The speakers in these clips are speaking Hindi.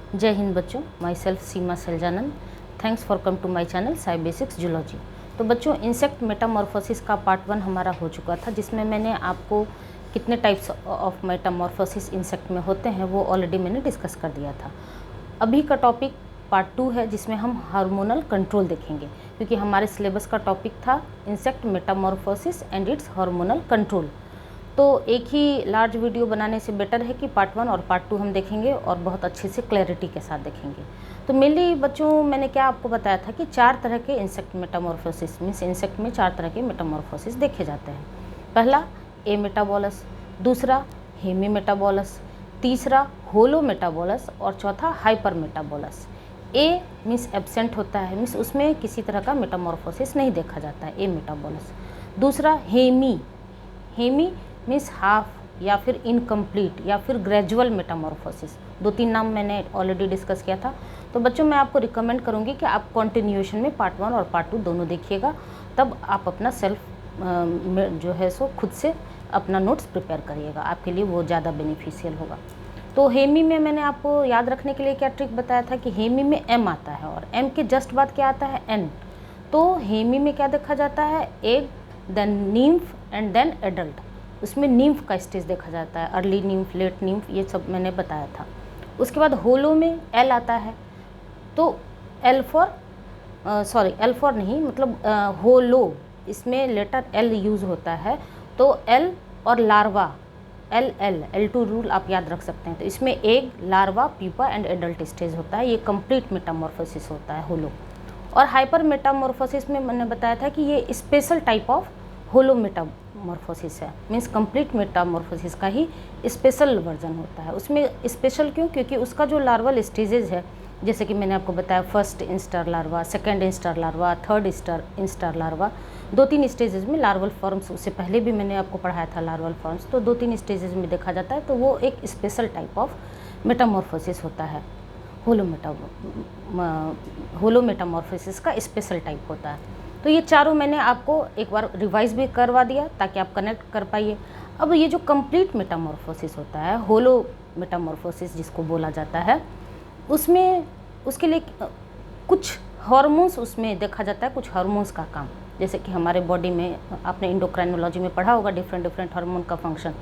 जय हिंद बच्चों, myself Seema Saljanand. Thanks for come to my channel Sai basics zoology. तो बच्चों, इंसेक्ट मेटामॉर्फोसिस का पार्ट 1 हमारा हो चुका था, जिसमें मैंने आपको कितने टाइप्स ऑफ मेटामॉर्फोसिस इंसेक्ट में होते हैं वो ऑलरेडी मैंने डिस्कस कर दिया था। अभी का टॉपिक पार्ट 2 है, जिसमें हम हार्मोनल कंट्रोल देखेंगे, क्योंकि हमारे सिलेबस का टॉपिक था insect Metamorphosis and it's hormonal control. तो एक ही लार्ज वीडियो बनाने से बेटर है कि पार्ट 1 और पार्ट 2 हम देखेंगे और बहुत अच्छे से क्लैरिटी के साथ देखेंगे। तो मेनली बच्चों, मैंने क्या आपको बताया था कि 4 तरह के इंसेक्ट मेटामॉर्फोसिस मीन्स इंसेक्ट में 4 तरह के मेटामॉर्फोसिस देखे जाते हैं। पहला ए मेटाबोलस, दूसरा हेमी मेटाबोलस, तीसरा होलो मेटाबोलस और चौथा हाइपर मेटाबोलस। ए मीन्स एब्सेंट होता है, मीन्स उसमें किसी तरह का मेटामॉर्फोसिस नहीं देखा जाता है, ए मेटाबोलस। दूसरा हेमी, हेमी मीन्स हाफ या फिर इनकम्प्लीट या फिर ग्रेजुअल मेटामॉर्फोसिस। 2-3 नाम मैंने ऑलरेडी डिस्कस किया था। तो बच्चों, मैं आपको रिकमेंड करूंगी कि आप कॉन्टिन्यूएशन में पार्ट 1 और पार्ट 2 दोनों देखिएगा, तब आप अपना सेल्फ जो है सो खुद से अपना नोट्स प्रिपेयर करिएगा, आपके लिए वो ज़्यादा बेनिफिशियल होगा। तो हेमी में मैंने आपको याद रखने के लिए क्या ट्रिक बताया था कि हेमी में एम आता है और एम के जस्ट बाद क्या आता है, एन। तो हेमी में क्या देखा जाता है, egg, then nymph and then adult. उसमें नीम्फ का स्टेज देखा जाता है, अर्ली नीम्फ, लेट नीम्फ, ये सब मैंने बताया था। उसके बाद होलो में एल आता है, तो एल फॉर नहीं, मतलब होलो, इसमें लेटर एल यूज़ होता है। तो एल और लार्वा, L2 रूल आप याद रख सकते हैं। तो इसमें egg, larva, pupa and adult stage होता है। ये कंप्लीट मेटामॉर्फोसिस होता है होलो। और हाइपर मेटामॉर्फोसिस में मैंने बताया था कि ये special type of holo metamorphosis है, मीन्स कंप्लीट मेटामॉर्फोसिस का ही स्पेशल वर्जन होता है। उसमें स्पेशल क्यों? क्योंकि उसका जो लार्वल स्टेजेस है, जैसे कि मैंने आपको बताया, first instar larva, second instar larva, third instar larva, 2-3 stages में लार्वल फॉर्म्स, उससे पहले भी मैंने आपको पढ़ाया था लार्वल फॉर्म्स, तो 2-3 स्टेजेस में देखा जाता है। तो वो एक स्पेशल टाइप ऑफ मेटामॉर्फोसिस होता है, होलो मेटामॉर्फोसिस का स्पेशल टाइप होता है। तो ये चारों मैंने आपको एक बार रिवाइज भी करवा दिया ताकि आप कनेक्ट कर पाइए। अब ये जो कंप्लीट मेटामॉर्फोसिस होता है, होलो मेटामॉर्फोसिस जिसको बोला जाता है, उसमें उसके लिए कुछ हार्मोन्स उसमें देखा जाता है, कुछ हार्मोन्स का काम। जैसे कि हमारे बॉडी में आपने इंडोक्राइनोलॉजी में पढ़ा होगा डिफरेंट हार्मोन का फंक्शन,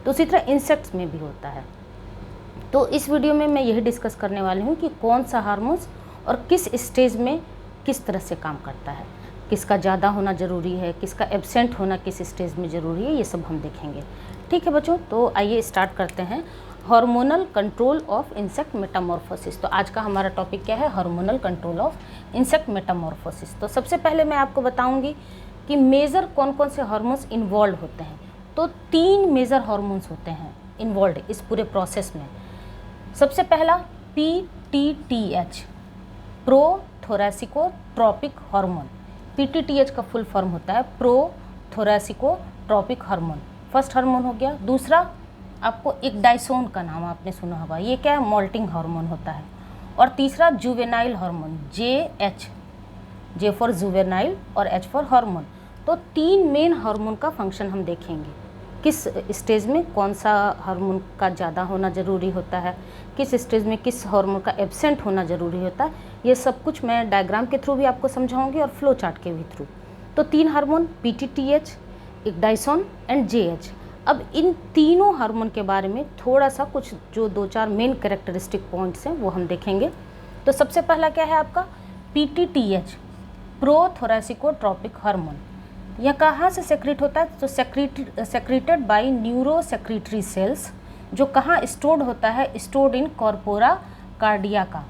तो उसी तरह इंसेक्ट्स में भी होता है। तो इस वीडियो में मैं यही डिस्कस करने वाली हूँ कि कौन सा हार्मोन्स और किस स्टेज में किस तरह से काम करता है, किसका ज़्यादा होना ज़रूरी है, किसका एब्सेंट होना किस स्टेज में ज़रूरी है, ये सब हम देखेंगे। ठीक है बच्चों, तो आइए स्टार्ट करते हैं। Hormonal control of insect Metamorphosis. तो आज का हमारा टॉपिक क्या है, hormonal control of insect Metamorphosis. तो सबसे पहले मैं आपको बताऊंगी कि मेजर कौन कौन से हार्मोन्स इन्वॉल्व होते हैं। तो 3 मेजर हार्मोन्स होते हैं इन्वॉल्व इस पूरे प्रोसेस में। सबसे पहला PTTH, प्रोथोरैसिकोट्रोपिक हार्मोन। PTTH का फुल फॉर्म होता है प्रोथोरैसिकोट्रोपिक हार्मोन, फर्स्ट हार्मोन हो गया। दूसरा आपको एक डाइसोन का नाम आपने सुना होगा, ये क्या है, मोल्टिंग हार्मोन होता है। और तीसरा juvenile hormone, JH, J for juvenile और H फॉर हार्मोन। तो 3 मेन हार्मोन का फंक्शन हम देखेंगे, किस स्टेज में कौन सा हार्मोन का ज़्यादा होना ज़रूरी होता है, किस स्टेज में किस हार्मोन का एब्सेंट होना ज़रूरी होता है। ये सब कुछ मैं डायग्राम के थ्रू भी आपको समझाऊंगी और फ्लो चार्ट के भी थ्रू। तो 3 हार्मोन, PTTH, एक डाइसोन एंड JH। अब इन तीनों हार्मोन के बारे में थोड़ा सा कुछ जो 2-4 मेन कैरेक्टरिस्टिक पॉइंट्स हैं वो हम देखेंगे। तो सबसे पहला क्या है आपका PTTH, प्रोथोरैसिकोट्रोपिक हार्मोन। यह कहाँ से सेक्रेट होता है, तो सेक्रेटेड बाय न्यूरोसेक्रेटरी सेल्स, जो कहाँ स्टोर्ड होता है, स्टोर्ड इन कॉर्पोरा कार्डियाका।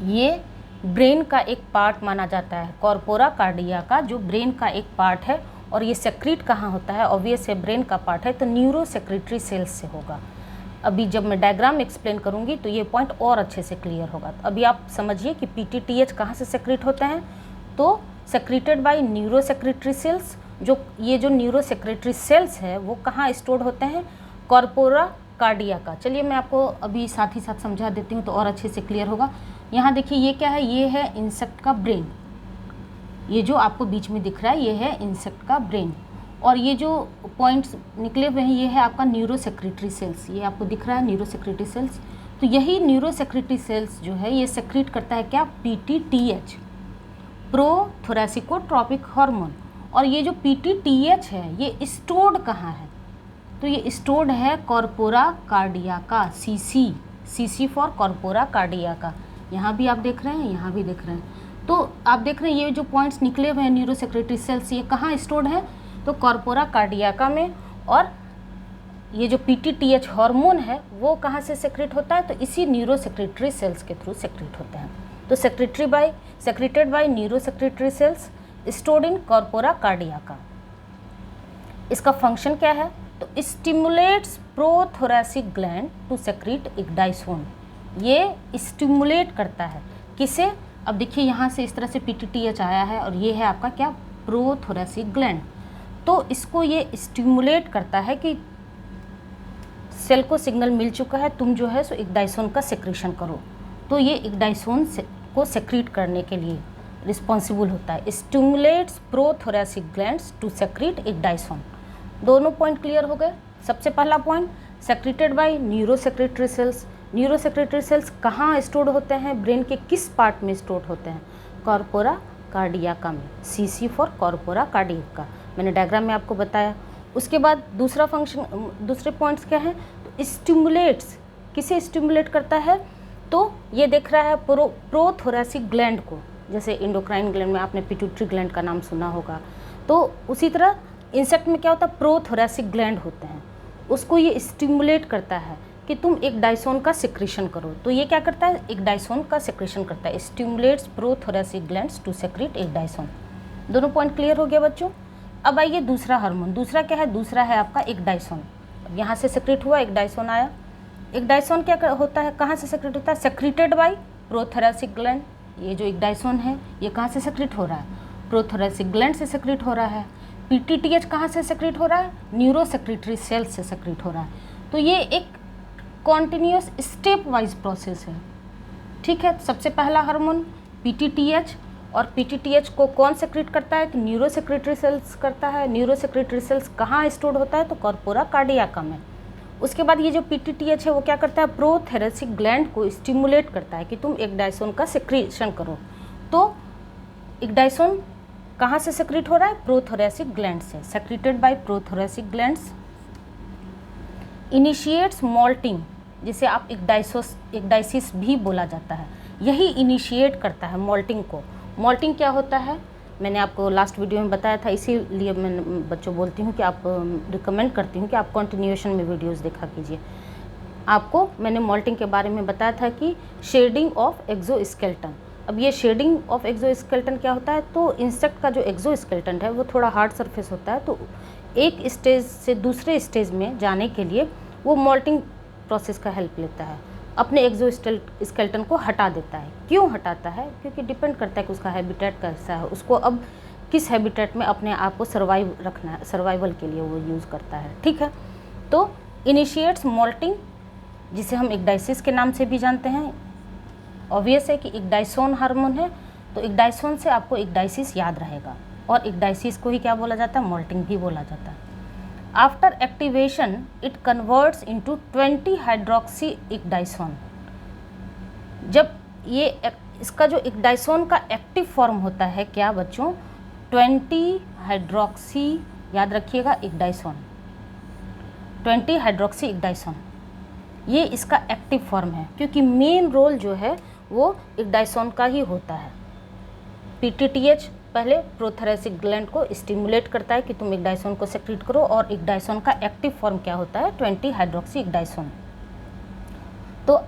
ये ब्रेन का एक पार्ट माना जाता है, कॉर्पोरा कार्डियाका जो ब्रेन का एक पार्ट है। और ये सेक्रेट कहाँ होता है, ऑब्वियस है ब्रेन का पार्ट है, तो न्यूरोसेक्रेटरी सेल्स से होगा। अभी जब मैं डायग्राम एक्सप्लेन करूँगी तो ये पॉइंट और अच्छे से क्लियर होगा। तो अभी आप समझिए कि PTTH कहाँ से सेक्रेट होते हैं, तो सेक्रेटेड बाय न्यूरोसेक्रेटरी सेल्स। जो ये जो न्यूरोसेक्रेटरी सेल्स है वो कहाँ स्टोर्ड होते हैं, कॉर्पोरा कार्डियाका। चलिए मैं आपको अभी साथ ही साथ समझा देती हूँ तो और अच्छे से क्लियर होगा। यहाँ देखिए ये क्या है, ये है इंसेक्ट का ब्रेन, ये जो आपको बीच में दिख रहा है ये है इंसेक्ट का ब्रेन। और ये जो पॉइंट्स निकले हुए हैं ये है आपका न्यूरोसेक्रेटरी सेल्स, ये आपको दिख रहा है न्यूरोसेक्रेटरी सेल्स। तो यही न्यूरोसेक्रेटरी सेल्स जो है ये सेक्रेट करता है क्या, PTTH, प्रोथोरेसिकोट्रोपिक हार्मोन। और ये जो PTTH है ये स्टोर्ड कहाँ है, तो ये स्टोर्ड है कॉर्पोरा कार्डियाका, CC फॉर कॉर्पोरा कार्डियाका। यहाँ भी आप देख रहे हैं, यहाँ भी देख रहे हैं। तो आप देख रहे हैं ये जो पॉइंट्स निकले हुए हैं न्यूरोसेक्रेटरी सेल्स, ये कहाँ स्टोर्ड है, तो कॉर्पोरा कार्डियाका में। और ये जो PTTH हार्मोन है वो कहाँ से सेक्रेट होता है, तो इसी न्यूरोसेक्रेटरी सेल्स के थ्रू सेक्रेट होते हैं। तो secreted by neurosecretory cells stored in corpora cardiaca. इसका फंक्शन क्या है, तो stimulates prothoracic gland to secrete ecdysone. ये स्टिमुलेट करता है किसे, अब देखिए यहाँ से इस तरह से PTTH आया है और ये है आपका क्या, प्रोथोरेसिक ग्लैंड। तो इसको ये स्टिमुलेट करता है कि सेल को सिग्नल मिल चुका है, तुम जो है सो इग्डाइसोन का सेक्रेशन करो। तो ये इग्डाइसोन को सेक्रेट करने के लिए रिस्पॉन्सिबल होता है। Stimulates prothoracic glands to secrete ecdysone. दोनों पॉइंट क्लियर हो गए। सबसे पहला point, secreted by neurosecretory cells. Neurosecretory cells कहाँ स्टोर होते हैं, ब्रेन के किस पार्ट में स्टोर होते हैं, कॉर्पोरा कार्डियाका में, CC फॉर कॉर्पोरा कार्डियाका। मैंने डायग्राम में आपको बताया। उसके बाद दूसरा फंक्शन, दूसरे पॉइंट्स क्या हैं, तो स्टिमुलेट्स, किसे स्टिमुलेट करता है, तो ये देख रहा है प्रोथोरेसिक ग्लैंड को, जैसे इंडोक्राइन ग्लैंड में आपने पिट्यूटरी ग्लैंड का नाम सुना होगा। तो उसी तरह इंसेक्ट में क्या होता है, प्रोथोरेसिक ग्लैंड होते हैं, उसको ये स्टिमुलेट करता है कि तुम एक डाइसोन का सिक्रेशन करो। तो ये क्या करता है, एक डाइसोन का सिक्रेशन करता है। Stimulates prothoracic glands to secrete ecdysone. दोनों पॉइंट क्लियर हो गया बच्चों। अब आइए दूसरा हार्मोन, दूसरा क्या है, दूसरा है आपका एक डाइसोन। अब यहाँ से सेक्रेट हुआ, एक डाइसोन आया। एक डाइसोन क्या होता है, कहाँ से सेक्रेट होता है, सेक्रेटेड बाय प्रोथोरेसिक ग्लैंड। ये जो एक डाइसोन है ये कहाँ से सेक्रेट हो रहा है, प्रोथोरेसिक ग्लैंड से सेक्रेट हो रहा है। PTTH कहाँ से सेक्रेट हो रहा है, न्यूरोसेक्रेटरी सेल्स से सेक्रेट हो रहा है। तो ये एक कॉन्टिन्यूस स्टेप वाइज प्रोसेस है, ठीक है। सबसे पहला हार्मोन PTTH, और PTTH को कौन सेक्रेट करता है, कि न्यूरोसेक्रेटरी सेल्स करता है। न्यूरोसेक्रेटरी सेल्स कहाँ स्टोर होता है, तो कॉर्पोरा कार्डियाका में। उसके बाद ये जो PTTH है वो क्या करता है, प्रोथोरेसिक ग्लैंड को स्टिमुलेट करता है कि तुम एक डाइसोन का सेक्रेशन करो। तो एक डाइसोन कहाँ से सेक्रेट हो रहा है, प्रोथोरेसिक ग्लैंड से, secreted bye prothoracic glands. Initiates moulting, जिसे आप इग्डाइसिस भी बोला जाता है, यही इनिशिएट करता है मॉल्टिंग को। मॉल्टिंग क्या होता है, मैंने आपको लास्ट वीडियो में बताया था, इसीलिए मैं बच्चों बोलती हूँ कि आप रिकमेंड करती हूँ कि आप कंटिन्यूएशन में वीडियोस देखा कीजिए। आपको मैंने मॉल्टिंग के बारे में बताया था कि शेडिंग ऑफ एक्सोस्केलेटन। अब ये शेडिंग ऑफ एक्सोस्केलेटन क्या होता है, तो इंसेक्ट का जो एक्सोस्केलेटन है वो थोड़ा हार्ड सरफेस होता है, तो एक स्टेज से दूसरे स्टेज में जाने के लिए वो मॉल्टिंग प्रोसेस का हेल्प लेता है, अपने एक्सोस्केलेटन को हटा देता है। क्यों हटाता है, क्योंकि डिपेंड करता है कि उसका हैबिटेट कैसा है, उसको अब किस हैबिटेट में अपने आप को सर्वाइव रखना है, सर्वाइवल के लिए वो यूज़ करता है, ठीक है। तो इनिशिएट्स मॉल्टिंग, जिसे हम इग्डाइसिस के नाम से भी जानते हैं। ऑब्वियस है कि इग्डाइसोन हार्मोन है, तो इग्डाइसोन से आपको इग्डाइसिस याद रहेगा, और इग्डाइसिस को ही क्या बोला जाता है, मॉल्टिंग भी बोला जाता है। After activation it converts into 20 hydroxy ecdysone. जब ये इसका जो इग्डाइसोन का एक्टिव फॉर्म होता है क्या बच्चों, 20 हाइड्रोक्सी, याद रखिएगा इग्डाइसोन, 20 हाइड्रोक्सी इग्डाइसोन, ये इसका एक्टिव फॉर्म है, क्योंकि मेन रोल जो है वो इग्डाइसोन का ही होता है। PTTH पहले प्रोथोरेसिक ग्लैंड को स्टिमुलेट करता है कि तुम इग्डाइसोन को सेक्रेट करो, और इग्डाइसोन का एक्टिव फॉर्म क्या होता है, 20 हाइड्रोक्सी इग्डाइसोन। तो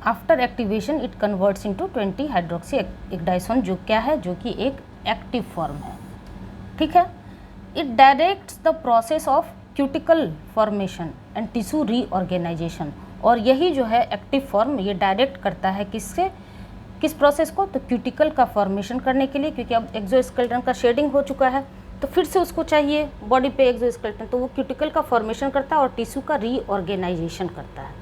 after activation it converts into 20 hydroxy ecdysone, जो क्या है, जो कि एक एक्टिव फॉर्म है, ठीक है। It directs the process of cuticle formation and tissue reorganisation. और यही जो है एक्टिव फॉर्म ये डायरेक्ट करता है किस प्रोसेस को, तो क्यूटिकल का फॉर्मेशन करने के लिए, क्योंकि अब एक्सोस्केलेटन का शेडिंग हो चुका है तो फिर से उसको चाहिए बॉडी पे एक्सोस्केलेटन, तो वो क्यूटिकल का फॉर्मेशन करता है और टिश्यू का रीऑर्गेनाइजेशन करता है,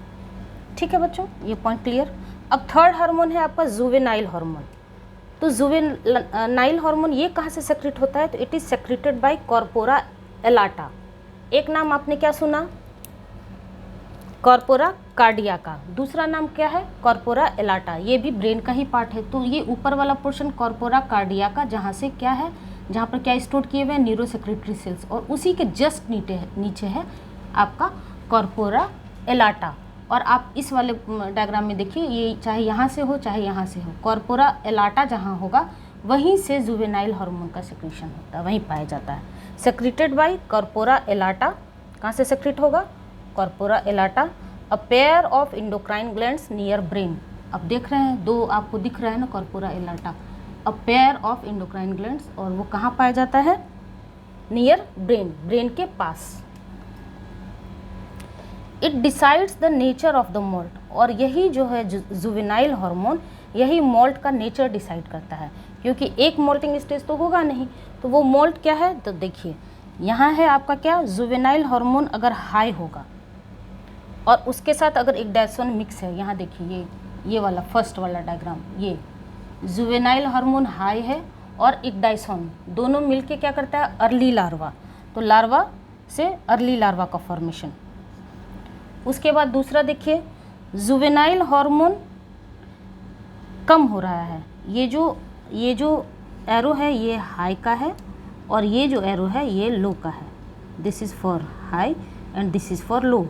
ठीक है बच्चों, ये पॉइंट क्लियर। अब थर्ड हार्मोन है आपका जुवेनाइल हार्मोन। तो जुवेनाइल हार्मोन ये कहाँ से सेक्रेट होता है, तो it is secreted by corpora allata. एक नाम आपने क्या सुना, कॉर्पोरा कार्डियाका, दूसरा नाम क्या है कॉर्पोरा एलाटा, ये भी ब्रेन का ही पार्ट है। तो ये ऊपर वाला पोर्शन कॉर्पोरा कार्डियाका, जहाँ से क्या है, जहाँ पर क्या स्टोर किए हुए हैं न्यूरो सेक्रेटरी सेल्स, और उसी के जस्ट नीचे है आपका कॉर्पोरा एलाटा। और आप इस वाले डायग्राम में देखिए, ये चाहे यहाँ से हो चाहे यहाँ से हो, कॉर्पोरा एलाटा जहाँ होगा वहीं से जुवेनाइल हार्मोन का सेक्रेशन होता है, वहीं पाया जाता है। सेक्रेटेड बाय कॉर्पोरा एलाटा, कहाँ से सेक्रेट होगा corpora allata. A pair of endocrine glands near brain, अब देख रहे हैं दो आपको दिख रहा है ना corpora allata, a pair of endocrine glands, और वो कहाँ पाया जाता है नियर ब्रेन, ब्रेन के पास। It decides the nature of the molt, और यही जो है जुवेनाइल हार्मोन यही मोल्ट का नेचर डिसाइड करता है, क्योंकि एक मोल्टिंग स्टेज तो होगा नहीं, तो वो मोल्ट क्या है, तो देखिए यहाँ है आपका क्या जुवेनाइल हार्मोन अगर हाई होगा और उसके साथ अगर इक्डाइसोन मिक्स है, यहाँ देखिए ये वाला फर्स्ट वाला डायग्राम, ये जुवेनाइल हार्मोन हाई है और इक्डाइसोन दोनों मिलके क्या करता है अर्ली लार्वा, तो लार्वा से अर्ली लार्वा का फॉर्मेशन। उसके बाद दूसरा देखिए जुवेनाइल हार्मोन कम हो रहा है, ये जो एरो है ये हाई का है और ये जो एरो है ये लो का है, this is for high and this is for low.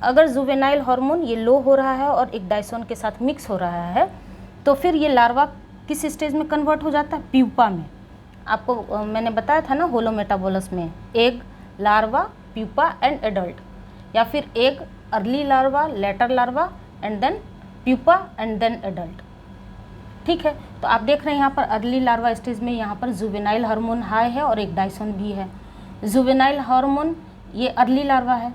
अगर जुवेनाइल हार्मोन ये लो हो रहा है और इक्डाइसोन के साथ मिक्स हो रहा है, तो फिर ये लार्वा किस स्टेज में कन्वर्ट हो जाता है, प्यूपा में। आपको मैंने बताया था ना होलोमेटाबोलस में, egg, larva, pupa and adult, या फिर egg, early larva, later larva and then pupa and then adult. ठीक है, तो आप देख रहे हैं यहाँ पर अर्ली लार्वा स्टेज में यहाँ पर जुवेनाइल हार्मोन हाई है और इक्डाइसोन भी है। जुवेनाइल हार्मोन ये अर्ली लार्वा है,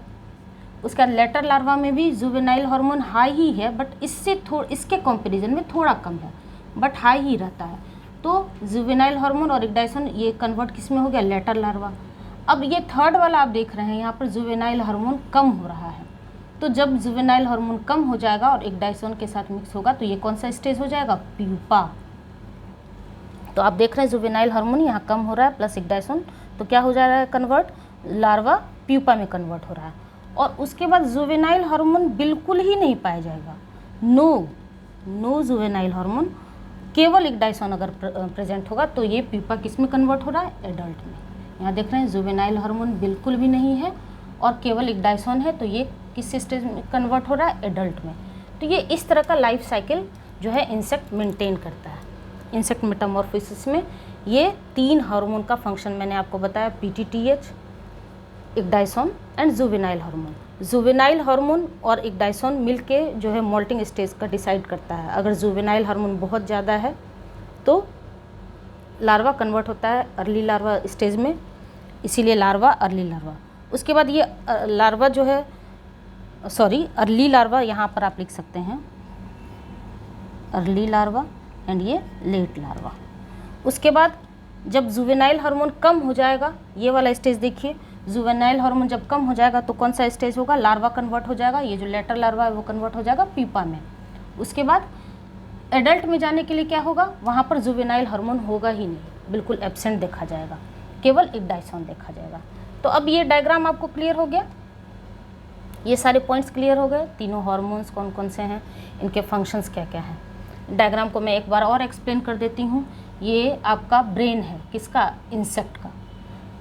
उसका लेटर लार्वा में भी जुवेनाइल हार्मोन हाई ही है, बट इसके कंपैरिजन में थोड़ा कम है, बट हाई ही रहता है। तो जुवेनाइल हार्मोन और इक्डाइसोन ये कन्वर्ट किस में हो गया, लेटर लार्वा। अब ये थर्ड वाला आप देख रहे हैं यहाँ पर जुवेनाइल हार्मोन कम हो रहा है, तो जब जुवेनाइल हार्मोन कम हो जाएगा और इक्डाइसोन के साथ मिक्स होगा तो ये कौन सा स्टेज हो जाएगा, प्यूपा। तो आप देख रहे हैं जुवेनाइल हार्मोन यहाँ कम हो रहा है प्लस इक्डाइसोन, तो क्या हो जा रहा है कन्वर्ट, लार्वा प्यूपा में कन्वर्ट हो रहा है। और उसके बाद जुवेनाइल हार्मोन बिल्कुल ही नहीं पाया जाएगा, नो जुवेनाइल हार्मोन, केवल इक्डाइसोन अगर प्रेजेंट होगा तो ये प्यूपा किस में कन्वर्ट हो रहा है, एडल्ट में। यहाँ देख रहे हैं जुवेनाइल हार्मोन बिल्कुल भी नहीं है और केवल इक्डाइसोन है, तो ये किस स्टेज में कन्वर्ट हो रहा है, एडल्ट में। तो ये इस तरह का लाइफ साइकिल जो है इंसेक्ट मेंटेन करता है। इंसेक्ट मेटामॉर्फोसिस में ये 3 हार्मोन का फंक्शन मैंने आपको बताया, PTTH, ecdysone and juvenile hormone. Juvenile hormone और इक्डाइसोन मिलके जो है मोल्टिंग स्टेज का डिसाइड करता है। अगर जुवेनाइल हार्मोन बहुत ज़्यादा है तो लार्वा कन्वर्ट होता है अर्ली लार्वा स्टेज में, इसीलिए लार्वा अर्ली लार्वा। उसके बाद ये लार्वा जो है अर्ली लार्वा, यहाँ पर आप लिख सकते हैं अर्ली लार्वा एंड ये लेट लार्वा। उसके बाद जब जुवेनाइल हार्मोन कम हो जाएगा, ये वाला स्टेज देखिए, जुवेनाइल हार्मोन जब कम हो जाएगा तो कौन सा स्टेज होगा, लार्वा कन्वर्ट हो जाएगा, ये जो लेटर लार्वा है वो कन्वर्ट हो जाएगा प्यूपा में। उसके बाद एडल्ट में जाने के लिए क्या होगा, वहाँ पर जुवेनाइल हार्मोन होगा ही नहीं, बिल्कुल एब्सेंट देखा जाएगा, केवल इक्डाइसोन देखा जाएगा। तो अब ये डायग्राम आपको क्लियर हो गया, ये सारे पॉइंट्स क्लियर हो गए, तीनों हार्मोन्स कौन कौन से हैं, इनके फंक्शंस क्या क्या हैं। डायग्राम को मैं एक बार और एक्सप्लेन कर देती हूँ। ये आपका ब्रेन है, किसका, इंसेक्ट का।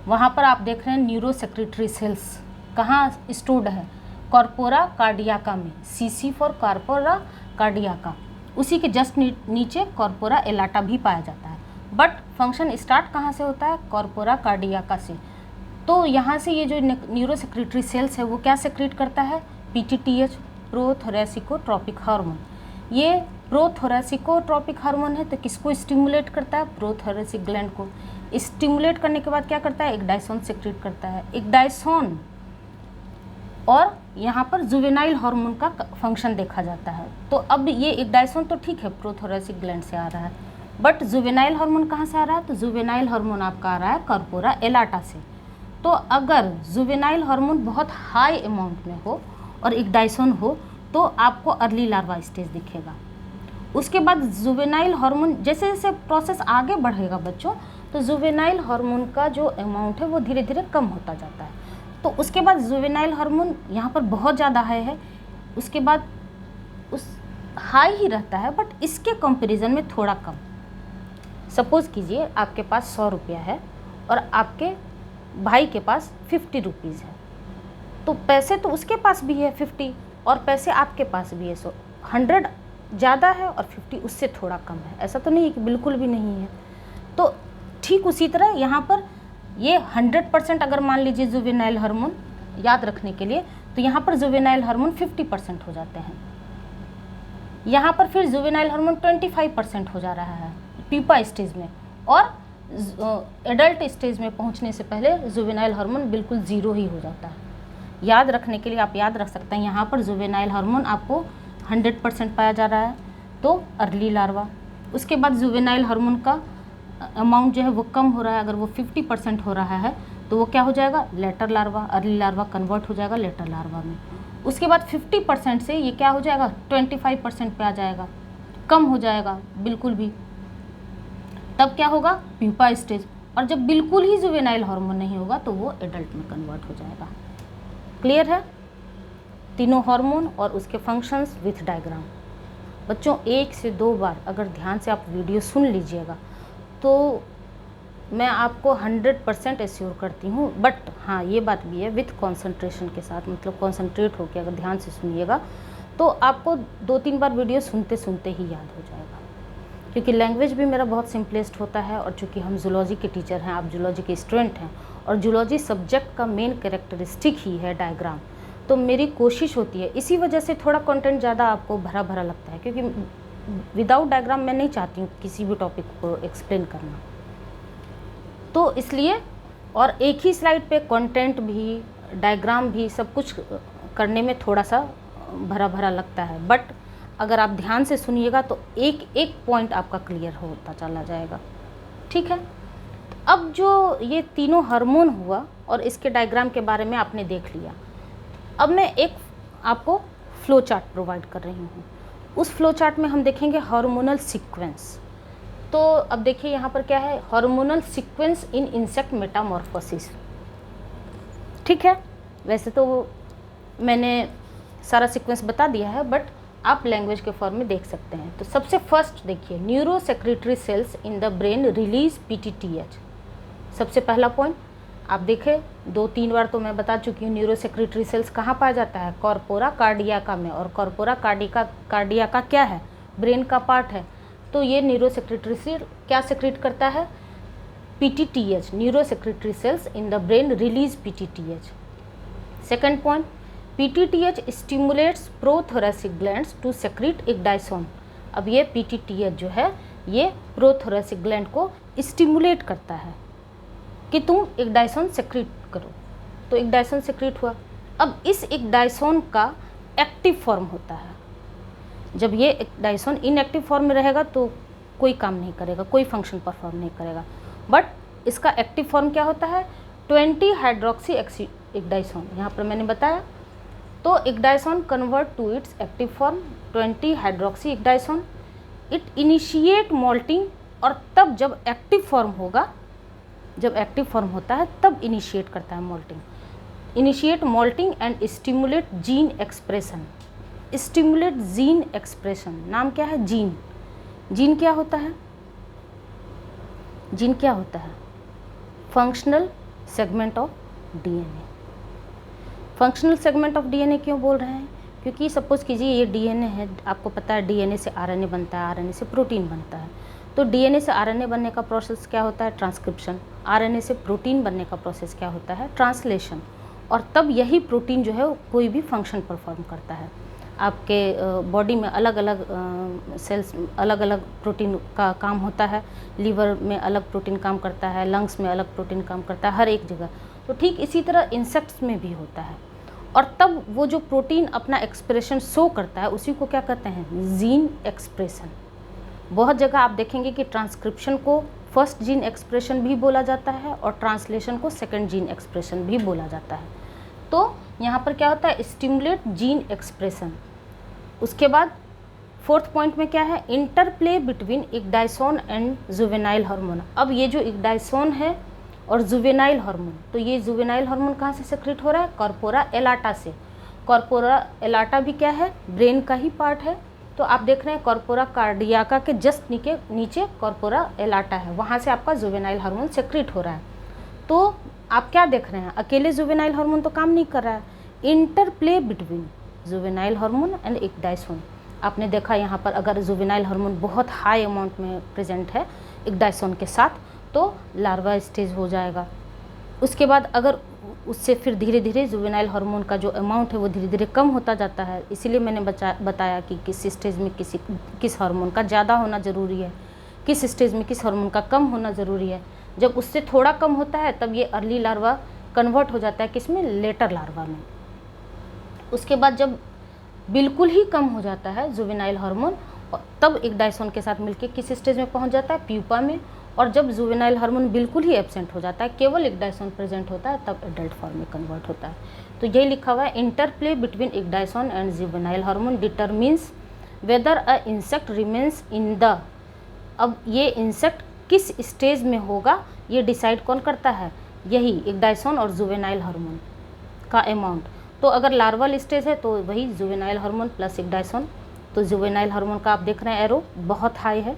वहाँ पर आप देख रहे हैं न्यूरो सेक्रेटरी सेल्स कहाँ स्टोर्ड है, कॉर्पोरा कार्डियाका में, सीसी फॉर कॉर्पोरा कार्डियाका। उसी के जस्ट नीचे कॉर्पोरा एलाटा भी पाया जाता है, बट फंक्शन स्टार्ट कहाँ से होता है, कॉर्पोरा कार्डियाका से। तो यहाँ से ये जो न्यूरो सेक्रेटरी सेल्स है वो क्या सेक्रेट करता है, पीटीटीएच, प्रोथोरेसिकोट्रोपिक हार्मोन। ये प्रोथोरेसिकोट्रोपिक हार्मोन है, तो किसको स्टिमुलेट करता है, प्रोथोरेसिक ग्लैंड को। स्टिमुलेट करने के बाद क्या करता है, इक्डाइसोन सेक्रेट करता है। इक्डाइसोन और यहाँ पर जुवेनाइल हार्मोन का फंक्शन देखा जाता है। तो अब ये इक्डाइसोन तो ठीक है प्रोथोरेसिक ग्लैंड से आ रहा है, बट जुवेनाइल हार्मोन कहाँ से आ रहा है, तो जुवेनाइल हार्मोन आपका आ रहा है कॉर्पोरा एलाटा से। तो अगर जुवेनाइल हार्मोन बहुत हाई अमाउंट में हो और इक्डाइसोन हो तो आपको अर्ली लार्वा स्टेज दिखेगा। उसके बाद जुवेनाइल हार्मोन जैसे जैसे प्रोसेस आगे बढ़ेगा बच्चों, तो जुवेनाइल हार्मोन का जो अमाउंट है वो धीरे धीरे कम होता जाता है। तो उसके बाद जुवेनाइल हार्मोन यहाँ पर बहुत ज़्यादा हाई है, उसके बाद उस हाई ही रहता है, बट इसके कंपैरिजन में थोड़ा कम। सपोज़ कीजिए आपके पास 100 रुपया है और आपके भाई के पास 50 रुपीज़ है, तो पैसे तो उसके पास भी है 50 और पैसे आपके पास भी है 100। 100 ज़्यादा है और 50 उससे थोड़ा कम है, ऐसा तो नहीं है कि बिल्कुल भी नहीं है। तो ठीक उसी तरह यहाँ पर ये 100% अगर मान लीजिए जुवेनाइल हार्मोन याद रखने के लिए, तो यहाँ पर जुवेनाइल हार्मोन 50% हो जाते हैं। यहाँ पर फिर जुवेनाइल हार्मोन 25% हो जा रहा है प्यूपा स्टेज में, और एडल्ट स्टेज में पहुँचने से पहले जुवेनाइल हार्मोन बिल्कुल ज़ीरो ही हो जाता है। याद रखने के लिए आप याद रख सकते हैं, यहाँ पर जुवेनाइल हार्मोन आपको 100% पाया जा रहा है तो अर्ली लार्वा। उसके बाद जुवेनाइल हार्मोन का अमाउंट जो है वो कम हो रहा है, अगर वो 50% हो रहा है तो वो क्या हो जाएगा, later larva. Early larva convert हो जाएगा लेटर लार्वा में। उसके बाद 50% से ये क्या हो जाएगा, 25% पे आ जाएगा, कम हो जाएगा बिल्कुल भी। तब क्या होगा, प्यूपा स्टेज। और जब बिल्कुल ही जुवेनाइल हार्मोन नहीं होगा तो वो एडल्ट में कन्वर्ट हो जाएगा। क्लियर है? तीनों हार्मोन और उसके फंक्शंस विथ डायग्राम। बच्चों 1 से 2 बार अगर ध्यान से आप वीडियो सुन लीजिएगा तो मैं आपको 100% एश्योर करती हूँ। बट हाँ, ये बात भी है विथ कंसंट्रेशन के साथ, मतलब कंसंट्रेट होकर अगर ध्यान से सुनिएगा तो आपको 2-3 बार वीडियो सुनते सुनते ही याद हो जाएगा, क्योंकि लैंग्वेज भी मेरा बहुत सिंपलेस्ट होता है। और चूँकि हम जूलॉजी के टीचर हैं, आप जूलॉजी के स्टूडेंट हैं, और जूलॉजी सब्जेक्ट का मेन कैरेक्टरिस्टिक ही है डायग्राम, तो मेरी कोशिश होती है, इसी वजह से थोड़ा कंटेंट ज़्यादा आपको भरा भरा लगता है, क्योंकि विदाउट डायग्राम मैं नहीं चाहती हूँ किसी भी टॉपिक को एक्सप्लेन करना, तो इसलिए। और एक ही स्लाइड पे कंटेंट भी डायग्राम भी सब कुछ करने में थोड़ा सा भरा भरा लगता है, बट अगर आप ध्यान से सुनिएगा तो एक एक पॉइंट आपका क्लियर होता चला जाएगा। ठीक है, अब जो ये तीनों हार्मोन हुआ और इसके डायग्राम के बारे में आपने देख लिया, अब मैं एक आपको फ्लो चार्ट प्रोवाइड कर रही हूँ। उस फ्लो चार्ट में हम देखेंगे हार्मोनल सीक्वेंस। तो अब देखिए यहाँ पर क्या है, hormonal sequence in insect Metamorphosis. ठीक है, वैसे तो मैंने सारा सीक्वेंस बता दिया है, बट आप लैंग्वेज के फॉर्म में देख सकते हैं। तो सबसे फर्स्ट देखिए, neurosecretory cells in the brain release PTTH. सबसे पहला पॉइंट आप देखें, 2-3 बार तो मैं बता चुकी हूँ, न्यूरो सेक्रेटरी सेल्स कहाँ पाया जाता है, कॉर्पोरा कार्डियाका में। और कॉर्पोरा कार्डियाका क्या है, ब्रेन का पार्ट है। तो ये न्यूरो सेक्रेटरी सेल क्या सेक्रेट करता है, PTTH. Neurosecretory cells in the brain release PTTH. Second point, PTTH stimulates prothoracic glands to secrete ecdysone. अब ये पीटीटीएच जो है ये प्रोथोरेसिक ग्लैंड को स्टिमुलेट करता है कि तुम इग्डाइसोन सेक्रेट करो, तो इग्डाइसोन सेक्रेट हुआ। अब इस इग्डाइसोन का एक्टिव फॉर्म होता है। जब ये इग्डाइसोन इनएक्टिव फॉर्म में रहेगा तो कोई काम नहीं करेगा, कोई फंक्शन परफॉर्म नहीं करेगा। बट इसका एक्टिव फॉर्म क्या होता है, 20 हाइड्रोक्सी इग्डाइसोन। यहाँ पर मैंने बताया, तो ecdysone convert to its active form 20 hydroxy ecdysone. It initiate molting, और तब जब एक्टिव फॉर्म होगा, जब एक्टिव फॉर्म होता है तब इनिशिएट करता है moulting. Initiate moulting and stimulate gene expression. Stimulate gene expression, नाम क्या है, जीन। जीन क्या होता है, जीन क्या होता है, functional segment of DNA. Functional segment of DNA क्यों बोल रहे हैं, क्योंकि सपोज कीजिए ये डीएनए है, आपको पता है डीएनए से आरएनए बनता है, आरएनए से प्रोटीन बनता है। तो डीएनए से आरएनए बनने का प्रोसेस क्या होता है, ट्रांसक्रिप्शन। आरएनए से प्रोटीन बनने का प्रोसेस क्या होता है, ट्रांसलेशन। और तब यही प्रोटीन जो है कोई भी फंक्शन परफॉर्म करता है। आपके बॉडी में अलग अलग सेल्स अलग अलग प्रोटीन का काम होता है। लीवर में अलग प्रोटीन काम करता है, लंग्स में अलग प्रोटीन काम करता है, हर एक जगह। तो ठीक इसी तरह इंसेक्ट्स में भी होता है। और तब वो जो प्रोटीन अपना एक्सप्रेशन शो करता है उसी को क्या कहते हैं, जीन एक्सप्रेशन। बहुत जगह आप देखेंगे कि ट्रांसक्रिप्शन को फर्स्ट जीन एक्सप्रेशन भी बोला जाता है और ट्रांसलेशन को सेकंड जीन एक्सप्रेशन भी बोला जाता है। तो यहाँ पर क्या होता है, स्टिमुलेट जीन एक्सप्रेशन। उसके बाद फोर्थ पॉइंट में क्या है, interplay between ecdysone and juvenile hormone. अब ये जो इग्डाइसोन है और जुवेनाइल हार्मोन, तो ये जुवेनाइल हार्मोन कहाँ से सेक्रेट हो रहा है, कॉर्पोरा एलाटा से। कॉर्पोरा एलाटा भी क्या है, ब्रेन का ही पार्ट है। तो आप देख रहे हैं कॉर्पोरा कार्डियाका के जस्ट नीचे कॉर्पोरा एलाटा है, वहाँ से आपका जुवेनाइल हार्मोन सेक्रेट हो रहा है। तो आप क्या देख रहे हैं, अकेले जुवेनाइल हार्मोन तो काम नहीं कर रहा है, interplay between juvenile hormone and ecdysone. आपने देखा यहाँ पर अगर जुवेनाइल हार्मोन बहुत हाई अमाउंट में प्रेजेंट है इक्डाइसोन के साथ तो लार्वा स्टेज हो जाएगा। उसके बाद अगर उससे फिर धीरे धीरे जुवेनाइल हार्मोन का जो अमाउंट है वो धीरे धीरे कम होता जाता है। इसीलिए मैंने बताया कि किस स्टेज में किस हार्मोन का ज़्यादा होना ज़रूरी है, किस स्टेज में किस हार्मोन का कम होना ज़रूरी है। जब उससे थोड़ा कम होता है तब ये अर्ली लार्वा कन्वर्ट हो जाता है किसमें, लेटर लार्वा में। उसके बाद जब बिल्कुल ही कम हो जाता है जुवेनाइल हार्मोन तब इक्डाइसोन के साथ मिलके किस स्टेज में पहुंच जाता है, प्यूपा में। और जब जुवेनाइल हार्मोन बिल्कुल ही एब्सेंट हो जाता है, केवल इक्डाइसोन प्रेजेंट होता है, तब एडल्ट फॉर्म में कन्वर्ट होता है। तो यही लिखा हुआ है, interplay between ecdysone and juvenile hormone determines whether a insect remains in the. अब ये इंसेक्ट किस स्टेज में होगा ये डिसाइड कौन करता है, यही इक्डाइसोन और जुवेनाइल हार्मोन का अमाउंट। तो अगर लार्वल स्टेज है तो वही जुवेनाइल हार्मोन प्लस इक्डाइसोन। तो जुवेनाइल हार्मोन का आप देख रहे हैं एरो बहुत हाई है।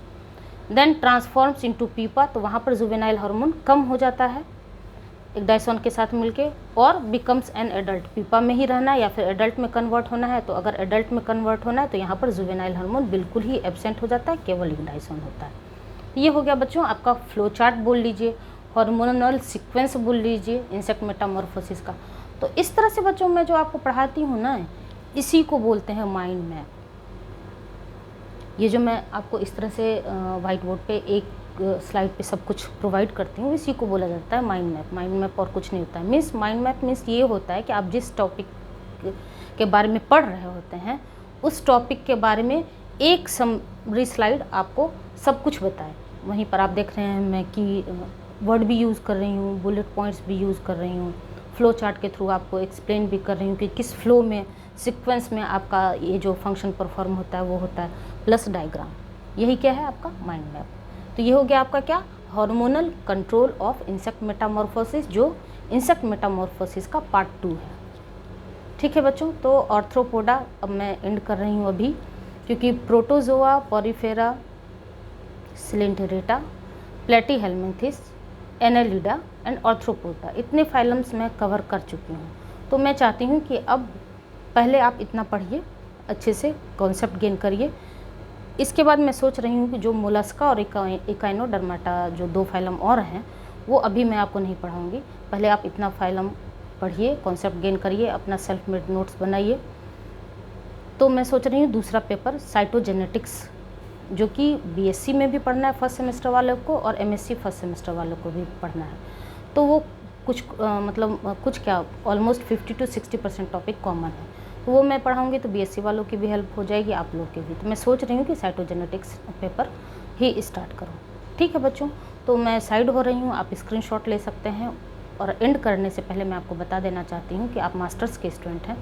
देन ट्रांसफॉर्म्स इनटू पीपा, तो वहाँ पर जुवेनाइल हार्मोन कम हो जाता है इक्डाइसोन के साथ मिलके और बिकम्स एन एडल्ट। पीपा में ही रहना है या फिर एडल्ट में कन्वर्ट होना है। तो अगर एडल्ट में कन्वर्ट होना है तो यहाँ पर जुवेनाइल हार्मोन बिल्कुल ही एब्सेंट हो जाता है, केवल इक्डाइसोन होता है। ये हो गया बच्चों आपका फ्लो चार्ट बोल लीजिए, हार्मोनल सीक्वेंस बोल लीजिए इंसेक्ट मेटामॉर्फोसिस का। तो इस तरह से बच्चों मैं जो आपको पढ़ाती हूँ ना, इसी को बोलते हैं माइंड मैप। ये जो मैं आपको इस तरह से वाइट बोर्ड पे एक स्लाइड पे सब कुछ प्रोवाइड करती हूँ, इसी को बोला जाता है माइंड मैप। माइंड मैप और कुछ नहीं होता है। मीन्स माइंड मैप मीन्स ये होता है कि आप जिस टॉपिक के बारे में पढ़ रहे होते हैं उस टॉपिक के बारे में एक समरी स्लाइड आपको सब कुछ बताए। वहीं पर आप देख रहे हैं मैं कि वर्ड भी यूज़ कर रही हूँ, बुलेट पॉइंट्स भी यूज़ कर रही हूँ, फ्लो चार्ट के थ्रू आपको एक्सप्लेन भी कर रही हूँ कि किस फ्लो में सीक्वेंस में आपका ये जो फंक्शन परफॉर्म होता है वो होता है, प्लस डायग्राम। यही क्या है आपका माइंड मैप। तो ये हो गया आपका क्या, hormonal control of insect Metamorphosis, जो इंसेक्ट मेटामॉर्फोसिस का पार्ट 2 है। ठीक है बच्चों, तो आर्थ्रोपोडा अब मैं एंड कर रही हूँ अभी, क्योंकि protozoa, porifera, coelenterata, platyhelminthes, annelida and arthropoda, इतने फाइलम्स मैं कवर कर चुकी हूँ। तो मैं चाहती हूँ कि अब पहले आप इतना पढ़िए, अच्छे से कॉन्सेप्ट गेन करिए। इसके बाद मैं सोच रही हूँ कि जो मोलस्का और इकाइनोडर्माटा जो 2 फाइलम और हैं वो अभी मैं आपको नहीं पढ़ाऊँगी। पहले आप इतना फाइलम पढ़िए, कॉन्सेप्ट गेन करिए, अपना सेल्फ मेड नोट्स बनाइए। तो मैं सोच रही हूँ दूसरा पेपर साइटोजेनेटिक्स, जो कि बीएससी में भी पढ़ना है फर्स्ट सेमेस्टर वालों को और एमएससी फर्स्ट सेमेस्टर वालों को भी पढ़ना है। तो वो कुछ कुछ क्या ऑलमोस्ट 50 to 60% टॉपिक कॉमन है, तो वो मैं पढ़ाऊँगी। तो बीएससी वालों की भी हेल्प हो जाएगी, आप लोग की भी। तो मैं सोच रही हूँ कि साइटोजेनेटिक्स पेपर ही स्टार्ट करूँ। ठीक है बच्चों, तो मैं साइड हो रही हूँ, आप स्क्रीनशॉट ले सकते हैं। और एंड करने से पहले मैं आपको बता देना चाहती हूँ कि आप मास्टर्स के स्टूडेंट हैं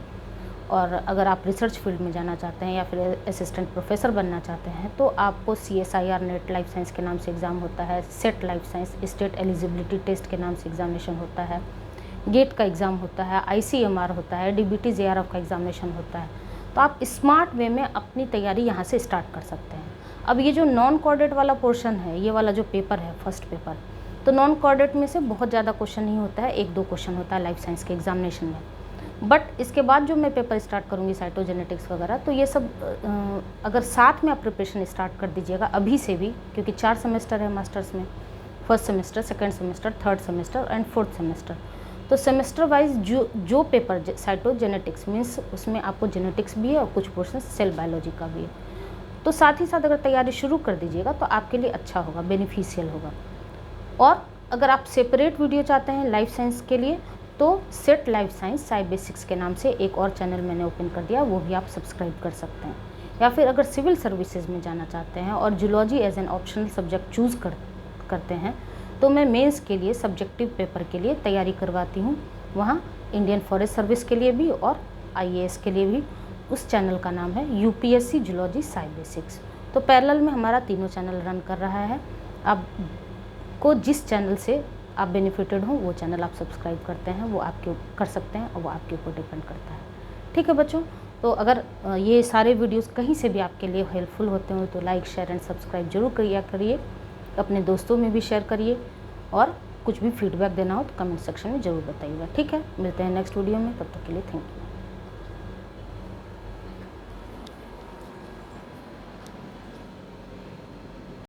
और अगर आप रिसर्च फील्ड में जाना चाहते हैं या फिर असिस्टेंट प्रोफेसर बनना चाहते हैं तो आपको CSIR नेट लाइफ साइंस के नाम से एग्ज़ाम होता है, SET life science state eligibility test के नाम से एग्जामिनेशन होता है, गेट का एग्ज़ाम होता है, ICMR होता है, DBT JRF का एग्जामिनेशन होता है। तो आप स्मार्ट वे में अपनी तैयारी यहाँ से स्टार्ट कर सकते हैं। अब ये जो नॉन कोऑर्डिनेट वाला पोर्शन है, ये वाला जो पेपर है फर्स्ट पेपर, तो नॉन कोऑर्डिनेट में से बहुत ज़्यादा क्वेश्चन नहीं होता है, 1-2 क्वेश्चन होता है लाइफ साइंस के एग्जामिनेशन में। बट इसके बाद जो मैं पेपर स्टार्ट करूँगी साइटोजेनेटिक्स वगैरह, तो ये सब अगर साथ में आप प्रिपरेशन स्टार्ट कर दीजिएगा अभी से भी, क्योंकि 4 सेमेस्टर है मास्टर्स में, first semester, second semester, third semester and fourth semester. तो सेमेस्टर वाइज जो पेपर साइटोजेनेटिक्स मीन्स उसमें आपको जेनेटिक्स भी है और कुछ पोर्शन सेल बायोलॉजी का भी है। तो साथ ही साथ अगर तैयारी शुरू कर दीजिएगा तो आपके लिए अच्छा होगा, बेनिफिशियल होगा। और अगर आप सेपरेट वीडियो चाहते हैं लाइफ साइंस के लिए तो set life science Sai basics के नाम से एक और चैनल मैंने ओपन कर दिया, वो भी आप सब्सक्राइब कर सकते हैं। या फिर अगर सिविल सर्विसेज में जाना चाहते हैं और zoology as an optional subject choose करते हैं तो मैं मेंस के लिए सब्जेक्टिव पेपर के लिए तैयारी करवाती हूँ, वहाँ इंडियन फॉरेस्ट सर्विस के लिए भी और IAS के लिए भी। उस चैनल का नाम है UPSC जूलॉजी साई बेसिक्स। तो पैरेलल में हमारा तीनों चैनल रन कर रहा है। आपको जिस चैनल से आप बेनिफिटेड हो वो चैनल आप सब्सक्राइब करते हैं, वो आपके कर सकते हैं और वो आपके ऊपर डिपेंड करता है। ठीक है बच्चों, तो अगर ये सारे वीडियोस कहीं से भी आपके लिए हेल्पफुल होते हो तो लाइक शेयर एंड सब्सक्राइब जरूर करिए, अपने दोस्तों में भी शेयर करिए, और कुछ भी फीडबैक देना हो तो कमेंट सेक्शन में ज़रूर बताइएगा। ठीक है, मिलते हैं नेक्स्ट वीडियो में, तब तक के लिए थैंक यू।